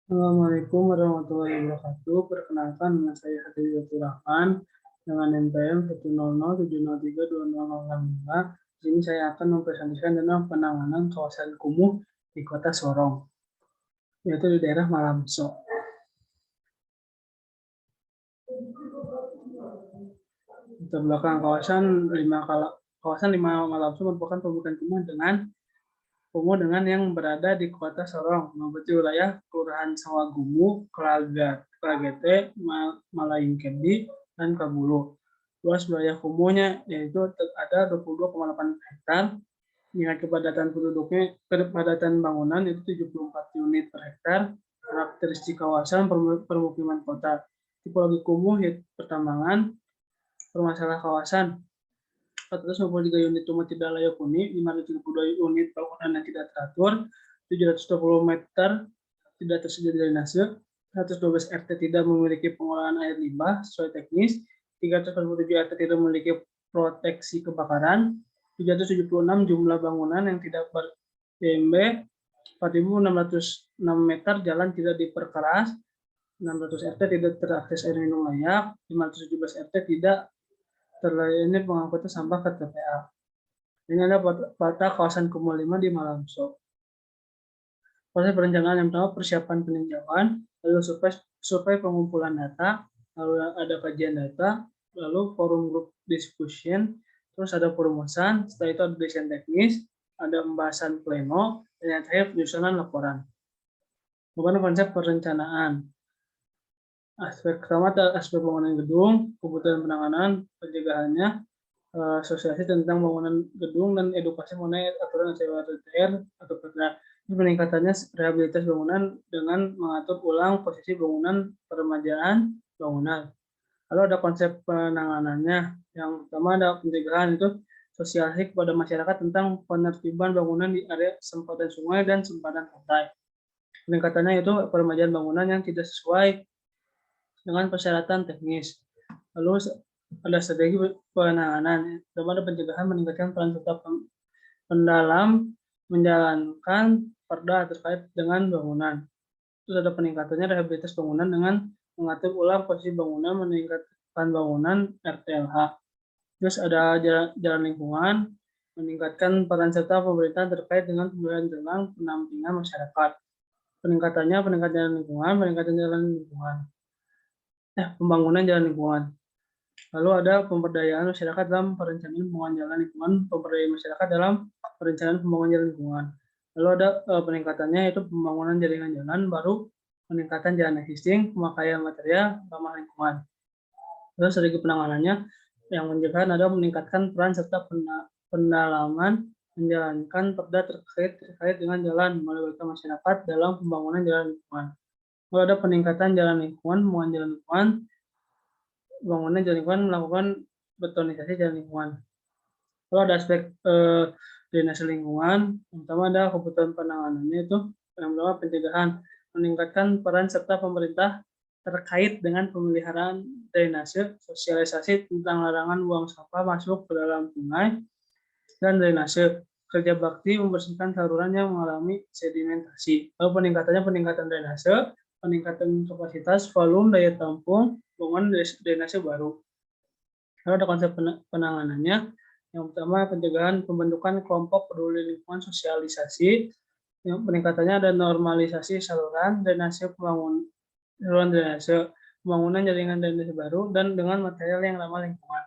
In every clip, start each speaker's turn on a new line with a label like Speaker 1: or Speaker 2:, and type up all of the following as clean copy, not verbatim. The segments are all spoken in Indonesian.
Speaker 1: Assalamualaikum warahmatullahi wabarakatuh. Perkenalkan, nama saya Hadi Zatul Rahman dengan NPM 10070320065. Di sini saya akan mempresentasikan tentang penanganan kawasan kumuh di Kota Sorong, yaitu di daerah Malamso. Latar belakang kawasan 5 Malamso merupakan pemukiman kumuh dengan yang berada di Kota Sorong, meliputi wilayah Kelurahan Sawagumu, Klagete, Malaingkendi, dan Kabulu. Luas wilayah kumuhnya yaitu ada 22,8 hektar, dengan kepadatan bangunan itu 74 unit per hektar. Karakteristik kawasan permukiman kota, tipologi kumuh yaitu pertambangan. Permasalahan kawasan, 493 unit rumah tidak layak huni, 532 unit bangunan yang tidak teratur, 720 meter tidak tersedia drainase, 112 RT tidak memiliki pengolahan air limbah sesuai teknis, 347 RT tidak memiliki proteksi kebakaran, 376 jumlah bangunan yang tidak ber-PMB, 4.606 meter jalan tidak diperkeras, 600 RT tidak terakses air minum layak, 517 RT tidak terlayani pengangkutan sampah ke TPA. Ini ada peta kawasan kumuh 5 di Malamso. Proses perencanaan yang pertama persiapan peninjauan, lalu survei pengumpulan data, lalu ada kajian data, lalu forum group discussion, terus ada perumusan, setelah itu ada desain teknis, ada pembahasan pleno, dan yang terakhir penyusunan laporan. Kemudian konsep perencanaan. Aspek pertama adalah aspek bangunan gedung, kebutuhan penanganan, pencegahannya, sosialisasi tentang bangunan gedung, dan edukasi mengenai aturan SWRTR atau perda. Peningkatannya rehabilitas bangunan dengan mengatur ulang posisi bangunan, peremajaan bangunan. Lalu ada konsep penanganannya. Yang pertama ada pencegahan, itu sosialisasi kepada masyarakat tentang penertiban bangunan di area sempadan sungai dan sempadan pantai. Peningkatannya itu peremajaan bangunan yang tidak sesuai dengan persyaratan teknis. Lalu ada strategi penanganan. Pertama ada pencegahan, meningkatkan peran serta pendalam menjalankan perda terkait dengan bangunan. Terus ada peningkatannya rehabilitas bangunan dengan mengatur ulang posisi bangunan, meningkatkan bangunan RTLH. Terus ada jalan lingkungan, meningkatkan peran serta pemerintah terkait dengan pemberian jalan pendampingan masyarakat. Peningkatan jalan lingkungan, pembangunan jalan lingkungan. Lalu ada pemberdayaan masyarakat dalam perencanaan pembangunan jalan lingkungan, pemberdayaan masyarakat dalam perencanaan pembangunan jalan lingkungan. Lalu ada peningkatannya itu pembangunan jaringan jalan baru, peningkatan jalan existing, pemakaian material, ramah lingkungan. Lalu strategi penanganannya yang menjaga ada meningkatkan peran serta pendalaman menjalankan perda terkait dengan jalan, melibatkan masyarakat dalam pembangunan jalan lingkungan. Lalu ada peningkatan jalan lingkungan, pembangunan jalan lingkungan, bangunan jalan lingkungan, melakukan betonisasi jalan lingkungan. Lalu ada aspek drainase lingkungan, yang pertama ada kebutuhan penanganannya itu, yang pertama pencegahan, meningkatkan peran serta pemerintah terkait dengan pemeliharaan drainase, sosialisasi tentang larangan buang sampah masuk ke dalam sungai, dan drainase, kerja bakti membersihkan saluran yang mengalami sedimentasi. Lalu peningkatan drainase, peningkatan kapasitas, volume, daya tampung, bangunan drainase baru. Lalu ada konsep penanganannya. Yang pertama pencegahan, pembentukan kelompok peduli lingkungan, sosialisasi. Yang peningkatannya ada normalisasi saluran drainase, pembangunan jaringan drainase baru, dan dengan material yang ramah lingkungan.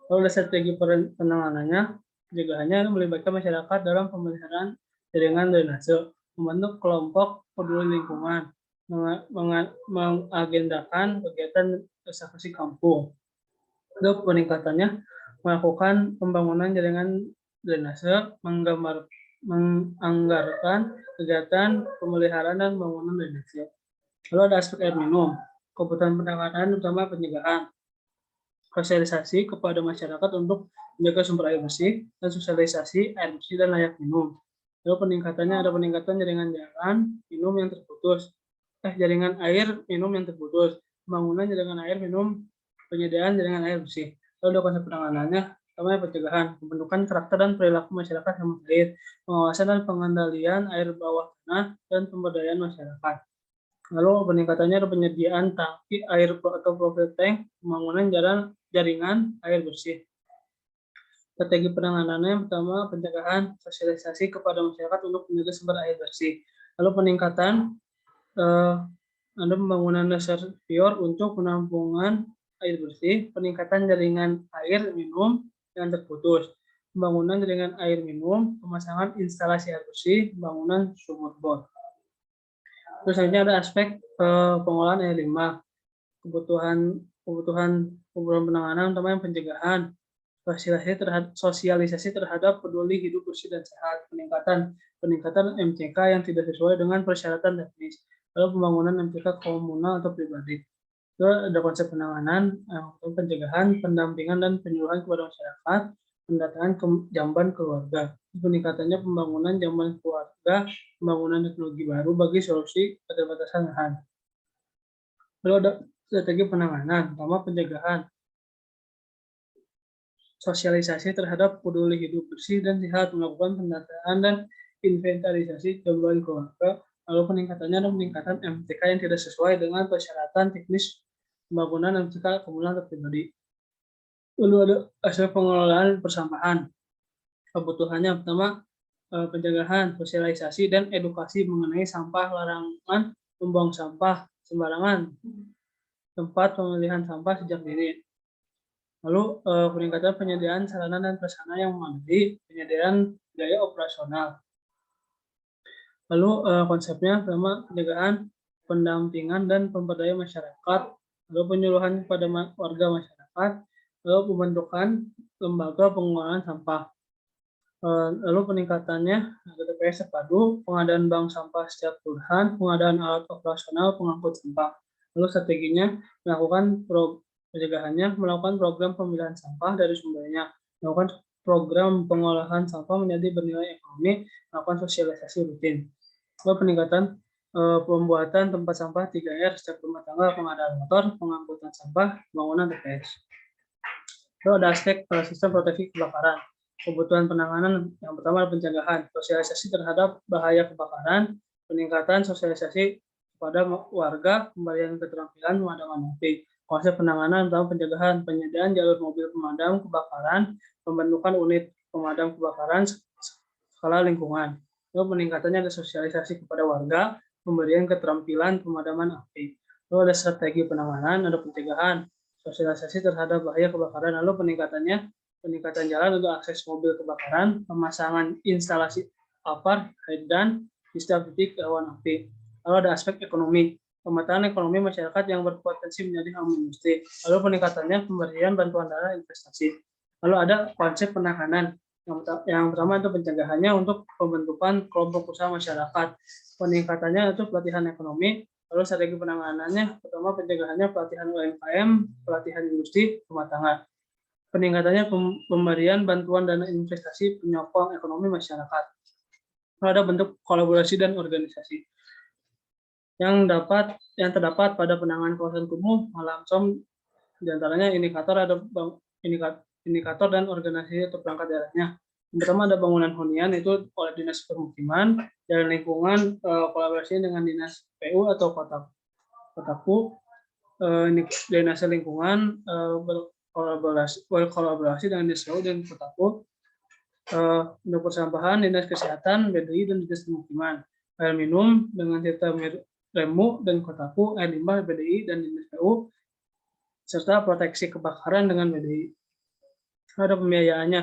Speaker 1: Lalu ada strategi penanganannya. Pencegahannya melibatkan masyarakat dalam pemeliharaan jaringan drainase, membentuk kelompok peduli lingkungan, mengagendakan kegiatan konservasi kampung. Lalu peningkatannya melakukan pembangunan jaringan drainase, menganggarkan kegiatan pemeliharaan dan pembangunan drainase. Lalu ada aspek air minum, kebutuhan penanganan utama pencegahan, sosialisasi kepada masyarakat untuk menjaga sumber air bersih, dan sosialisasi air bersih dan layak minum. Lalu peningkatannya ada peningkatan jaringan minum yang terputus, jaringan air minum yang terputus, pembangunan jaringan air minum, penyediaan jaringan air bersih. Lalu ada konsep penanganannya, pertama pencegahan, pembentukan karakter dan perilaku masyarakat yang air, pengawasan dan pengendalian air bawah tanah, dan pemberdayaan masyarakat. Lalu peningkatannya ada penyediaan tangki air atau profil tank, pembangunan jaringan air bersih. Strategi penanganannya yang pertama pencegahan sosialisasi kepada masyarakat untuk menjaga sumber air bersih. Lalu peningkatan ada pembangunan reservoir untuk penampungan air bersih, peningkatan jaringan air minum yang terputus, pembangunan jaringan air minum, pemasangan instalasi air bersih, pembangunan sumur bor. Terus selanjutnya ada aspek pengolahan air limbah, kebutuhan penanganan utama yang pencegahan, sosialisasi terhadap peduli hidup bersih dan sehat, peningkatan MCK yang tidak sesuai dengan persyaratan teknis, lalu pembangunan MCK komunal atau pribadi. Itu ada konsep penanganan, pencegahan, pendampingan dan penyuluhan kepada masyarakat, pendataan jamban keluarga. Peningkatannya pembangunan jamban keluarga, pembangunan teknologi baru bagi solusi keterbatasan lahan. Lalu ada strategi penanganan, pertama pencegahan, sosialisasi terhadap peduli hidup bersih dan sehat, melakukan pendataan dan inventarisasi jamban keluarga. Lalu peningkatannya ada peningkatan MTK yang tidak sesuai dengan persyaratan teknis pembangunan MTK komunal atau pribadi. Lalu ada aspek pengelolaan persampahan. Kebutuhannya pertama pencegahan, sosialisasi dan edukasi mengenai sampah, larangan membuang sampah sembarangan, tempat pemilihan sampah sejak dini. Lalu peningkatan penyediaan sarana dan prasarana yang memadai, penyediaan biaya operasional. Lalu konsepnya pertama pencegahan, pendampingan dan pemberdayaan masyarakat, lalu penyuluhan kepada warga masyarakat, lalu pembentukan lembaga pengolahan sampah. Lalu peningkatannya ada TPS terpadu, pengadaan bank sampah setiap kelurahan, pengadaan alat operasional pengangkut sampah. Lalu strateginya melakukan pencegahannya, melakukan program pemilihan sampah dari sumbernya, melakukan program pengolahan sampah menjadi bernilai ekonomi, melakukan sosialisasi rutin. Lalu peningkatan pembuatan tempat sampah 3R setiap rumah tangga, pengadaan motor, pengangkutan sampah, pembangunan TPS. Lalu ada aspek sistem proteksi kebakaran. Kebutuhan penanganan yang pertama pencegahan, sosialisasi terhadap bahaya kebakaran, peningkatan sosialisasi kepada warga, pemberian keterampilan pemadaman api. Konsep penanganan utama pencegahan, penyediaan jalur mobil pemadam kebakaran, pembentukan unit pemadam kebakaran skala lingkungan. Lalu peningkatannya ada sosialisasi kepada warga, pemberian keterampilan pemadaman api. Lalu ada strategi penanganan, ada pencegahan, sosialisasi terhadap bahaya kebakaran, lalu peningkatan jalan untuk akses mobil kebakaran, pemasangan instalasi APAR, hydrant di setiap titik rawan api. Lalu ada aspek ekonomi, pemetaan ekonomi masyarakat yang berpotensi menjadi hama industri. Lalu peningkatannya pemberian bantuan dana investasi. Lalu ada konsep penanganan. Yang pertama itu pencegahannya untuk pembentukan kelompok usaha masyarakat. Peningkatannya itu pelatihan ekonomi. Lalu strategi penanganannya, pertama pencegahannya pelatihan UMKM, pelatihan industri, rumah tangga. Peningkatannya pemberian bantuan dana investasi penyokong ekonomi masyarakat. Ada bentuk kolaborasi dan organisasi yang terdapat pada penanganan kawasan kumuh, Malamsom, diantaranya indikator dan organisasi atau perangkat daerahnya. Yang pertama ada bangunan hunian itu oleh dinas permukiman, dan lingkungan kolaborasi dengan dinas PU atau kotaku, dinas lingkungan berkolaborasi dengan dinas PU dan kotaku. Untuk persampahan dinas kesehatan, BDI dan dinas permukiman. Air minum dengan serta Remu dan kotaku, air limbah BDI dan dinas PU, serta proteksi kebakaran dengan BDI. Ada pembiayaannya.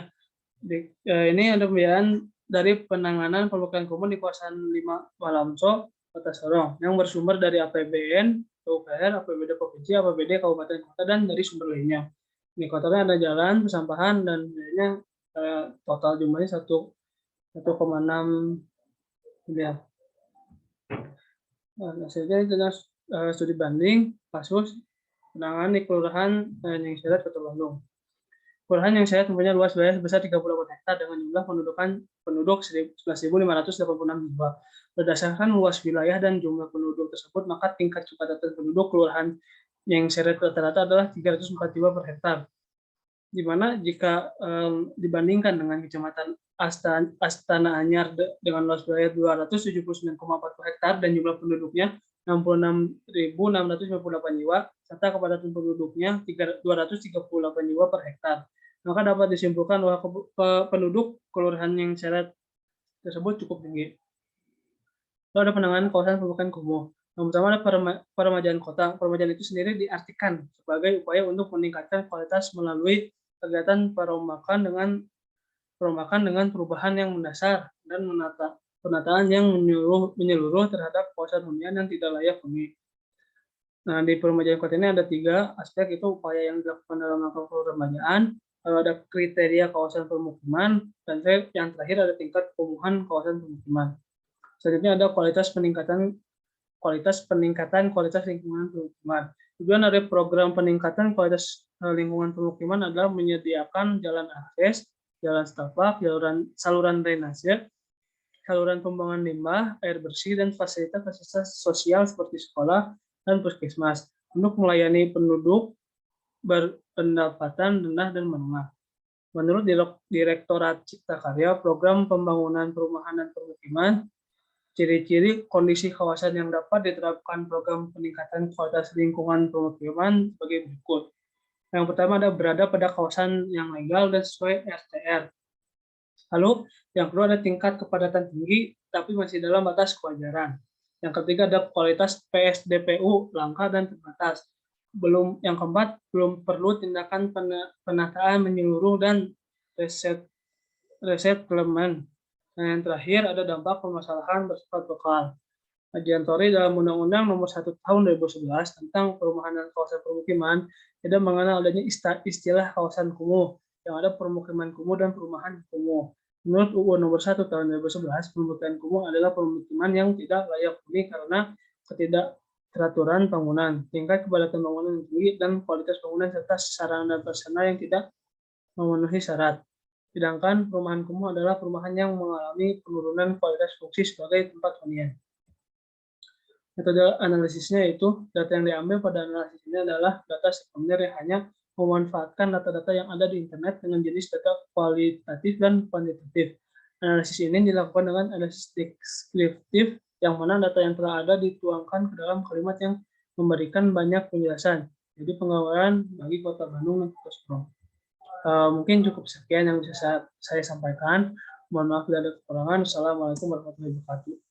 Speaker 1: Ini ada pembiayaan dari penanganan pemukiman kumuh di kawasan 5 Malamso, Kota Sorong, yang bersumber dari APBN, PUPR, APBD Provinsi, APBD Kabupaten Kota, dan dari sumber lainnya. Indikatornya ada jalan, persampahan, dan biayanya total jumlahnya 1,6 miliar. Hasilnya adalah studi banding kasus penanganan di Kelurahan Yang Seret, Kota Bandung. Kelurahan Yang Seret mempunyai luas wilayah sebesar 38 hektar dengan jumlah penduduk 11.586 jiwa. Berdasarkan luas wilayah dan jumlah penduduk tersebut, maka tingkat kepadatan penduduk Kelurahan Yang Seret rata-rata adalah 304 jiwa per hektar. Di mana jika dibandingkan dengan Kecamatan Astana Anyar dengan luas wilayah 279,40 hektar dan jumlah penduduknya 66.658 jiwa, serta kepadatan penduduknya 238 jiwa per hektar. Maka dapat disimpulkan bahwa penduduk kelurahan yang syarat tersebut cukup tinggi. Lalu ada penanganan kawasan permukiman kumuh. Yang pertama ada peremajaan kota. Peremajaan itu sendiri diartikan sebagai upaya untuk meningkatkan kualitas melalui kegiatan perombakan dengan perubahan yang mendasar dan penataan yang menyeluruh terhadap kawasan hunian yang tidak layak huni. Nah, di peremajaan kota ini ada 3 aspek, itu upaya yang dilakukan dalam rangka peremajaan, lalu ada kriteria kawasan permukiman, dan yang terakhir ada tingkat kekumuhan kawasan permukiman. Selanjutnya ada kualitas peningkatan kualitas lingkungan permukiman. Tujuan dari program peningkatan kualitas lingkungan permukiman adalah menyediakan jalan akses, jalan setapak, saluran drainase, saluran pembuangan limbah, air bersih, dan fasilitas sosial seperti sekolah dan puskesmas untuk melayani penduduk berpendapatan rendah dan menengah. Menurut Direktorat Cipta Karya, program pembangunan perumahan dan permukiman, ciri-ciri kondisi kawasan yang dapat diterapkan program peningkatan kualitas lingkungan permukiman sebagai berikut. Yang pertama ada berada pada kawasan yang legal dan sesuai RTR. Lalu yang kedua ada tingkat kepadatan tinggi tapi masih dalam batas kewajaran. Yang ketiga ada kualitas PSDPU langka dan terbatas. Yang keempat, belum perlu tindakan penataan menyeluruh dan resettlement. Nah, yang terakhir ada dampak permasalahan bersifat lokal. Diantori dalam Undang-Undang Nomor 1 Tahun 2011 tentang Perumahan dan Kawasan Permukiman tidak mengenal adanya istilah kawasan kumuh, yang ada permukiman kumuh dan perumahan kumuh. Menurut UU Nomor 1 Tahun 2011, permukiman kumuh adalah permukiman yang tidak layak huni karena ketidakteraturan bangunan, tingkat kepadatan bangunan yang tinggi, dan kualitas bangunan serta sarana dan prasarana yang tidak memenuhi syarat. Sedangkan perumahan kumuh adalah perumahan yang mengalami penurunan kualitas fungsi sebagai tempat hunian. Metode analisisnya itu, data yang diambil pada analisis ini adalah data sekunder yang hanya memanfaatkan data-data yang ada di internet dengan jenis data kualitatif dan kuantitatif. Analisis ini dilakukan dengan analisis deskriptif, yang mana data yang telah ada dituangkan ke dalam kalimat yang memberikan banyak penjelasan. Jadi penggambaran bagi Kota Bandung dan Kota Sorong. Mungkin cukup sekian yang bisa saya sampaikan. Mohon maaf bila ada kekurangan. Assalamualaikum warahmatullahi wabarakatuh.